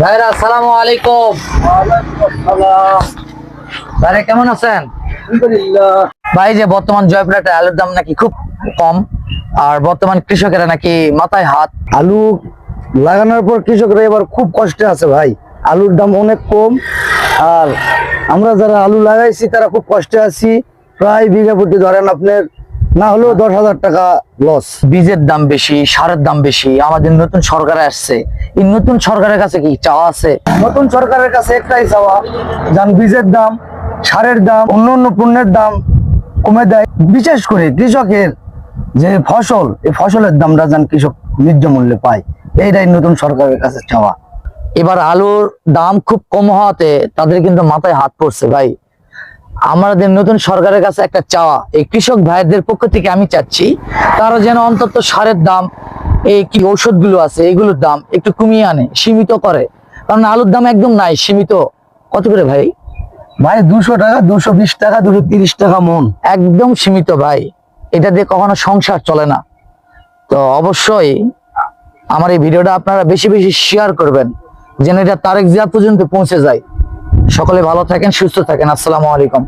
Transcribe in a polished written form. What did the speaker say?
ভাইরা আসসালামু আলাইকুম। ভাইরা কেমন আছেন? ভাই যে বর্তমান জয়পুরহাটে আলুর দাম নাকি খুব কম, আর বর্তমান কৃষকেরা নাকি মাথায় হাত। আলু লাগানোর পর কৃষকরা এবার খুব কষ্টে আছে ভাই। আলুর দাম অনেক কম, আর আমরা যারা আলু লাগাইছি তারা খুব কষ্টে আছি। প্রায় বিঘা প্রতি ধরেন আপনার না হলেও 10,000 টাকা লস। বীজের দাম বেশি, সারের দাম বেশি। আমাদের নতুন সরকার আসছে, এই নতুন সরকারের কাছে কি চাওয়া আছে? নতুন সরকারের কাছে একটাই চাওয়া, যান বীজের দাম, সারের দাম, অন্য পণ্যের দাম কমে দেয়। বিশেষ করে কৃষকের যে ফসল, এই ফসলের দামটা যেন কৃষক ন্যায্য মূল্যে পায়, এইটাই নতুন সরকারের কাছে চাওয়া। এবার আলুর দাম খুব কম হওয়াতে তাদের কিন্তু মাথায় হাত পড়ছে ভাই। আমাদের নতুন সরকারের কাছে একটা চাওয়া, এই কৃষক ভাইদের পক্ষ থেকে আমি চাচ্ছি তারা যেন অন্তত সারের দাম, এই কি ঔষধগুলো আছে এগুলোর দাম একটু কমিয়ে আনে, সীমিত করে। কারণ আলুর দাম একদম নাই, সীমিত। কত করে ভাই? ভাই 200 টাকা, 220 টাকা, 230 টাকা মন, একদম সীমিত ভাই। এটা দিয়ে কখনো সংসার চলে না। তো অবশ্যই আমার এই ভিডিওটা আপনারা বেশি বেশি শেয়ার করবেন, যেন এটা তারেক জিয়া পর্যন্ত পৌঁছে যায়। সকলে ভালো থাকেন, সুস্থ থাকেন। আসসালামু আলাইকুম।